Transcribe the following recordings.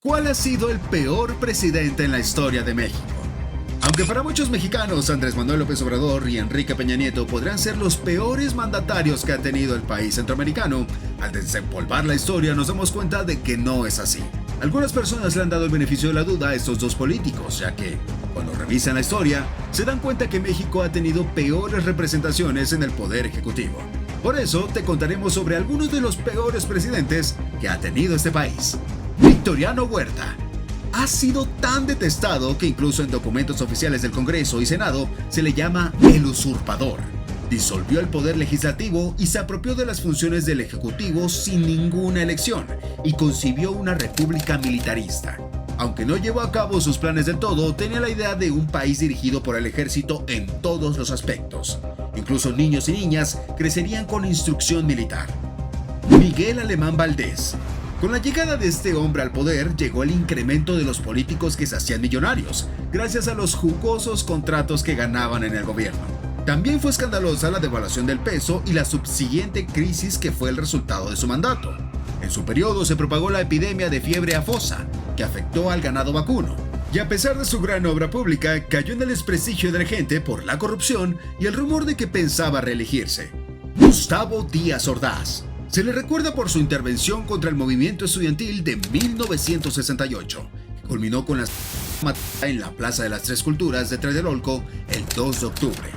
¿Cuál ha sido el peor presidente en la historia de México? Aunque para muchos mexicanos Andrés Manuel López Obrador y Enrique Peña Nieto podrán ser los peores mandatarios que ha tenido el país centroamericano, al desempolvar la historia nos damos cuenta de que no es así. Algunas personas le han dado el beneficio de la duda a estos dos políticos, ya que, cuando revisan la historia, se dan cuenta que México ha tenido peores representaciones en el poder ejecutivo. Por eso te contaremos sobre algunos de los peores presidentes que ha tenido este país. Victoriano Huerta. Ha sido tan detestado que incluso en documentos oficiales del Congreso y Senado se le llama el usurpador. Disolvió el poder legislativo y se apropió de las funciones del Ejecutivo sin ninguna elección y concibió una república militarista. Aunque no llevó a cabo sus planes del todo, tenía la idea de un país dirigido por el ejército en todos los aspectos. Incluso niños y niñas crecerían con instrucción militar. Miguel Alemán Valdés. Con la llegada de este hombre al poder, llegó el incremento de los políticos que se hacían millonarios, gracias a los jugosos contratos que ganaban en el gobierno. También fue escandalosa la devaluación del peso y la subsiguiente crisis que fue el resultado de su mandato. En su periodo se propagó la epidemia de fiebre afosa, que afectó al ganado vacuno. Y a pesar de su gran obra pública, cayó en el desprestigio de la gente por la corrupción y el rumor de que pensaba reelegirse. Gustavo Díaz Ordaz. Se le recuerda por su intervención contra el movimiento estudiantil de 1968, que culminó con la en la Plaza de las Tres Culturas de Tlatelolco el 2 de octubre.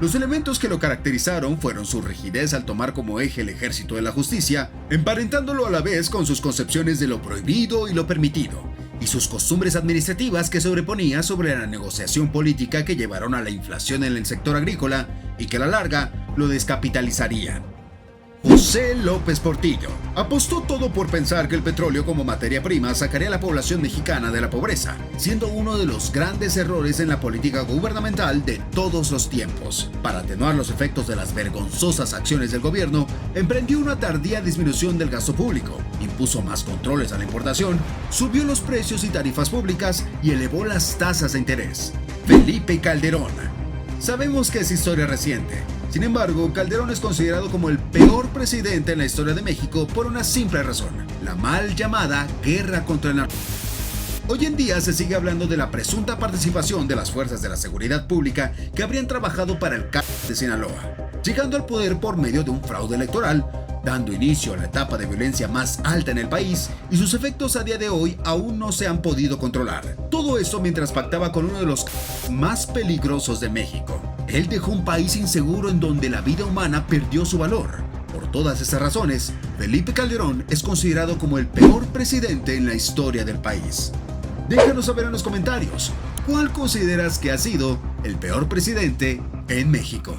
Los elementos que lo caracterizaron fueron su rigidez al tomar como eje el ejército de la justicia, emparentándolo a la vez con sus concepciones de lo prohibido y lo permitido, y sus costumbres administrativas que sobreponía sobre la negociación política que llevaron a la inflación en el sector agrícola y que a la larga lo descapitalizarían. José López Portillo. Apostó todo por pensar que el petróleo como materia prima sacaría a la población mexicana de la pobreza, siendo uno de los grandes errores en la política gubernamental de todos los tiempos. Para atenuar los efectos de las vergonzosas acciones del gobierno, emprendió una tardía disminución del gasto público, impuso más controles a la importación, subió los precios y tarifas públicas y elevó las tasas de interés. Felipe Calderón. Sabemos que es historia reciente. Sin embargo, Calderón es considerado como el peor presidente en la historia de México por una simple razón: la mal llamada guerra contra el narcotráfico. Hoy en día se sigue hablando de la presunta participación de las fuerzas de la seguridad pública que habrían trabajado para el cártel de Sinaloa, llegando al poder por medio de un fraude electoral, dando inicio a la etapa de violencia más alta en el país, y sus efectos a día de hoy aún no se han podido controlar. Todo esto mientras pactaba con uno de los más peligrosos de México. Él dejó un país inseguro en donde la vida humana perdió su valor. Por todas estas razones, Felipe Calderón es considerado como el peor presidente en la historia del país. Déjanos saber en los comentarios, ¿cuál consideras que ha sido el peor presidente en México?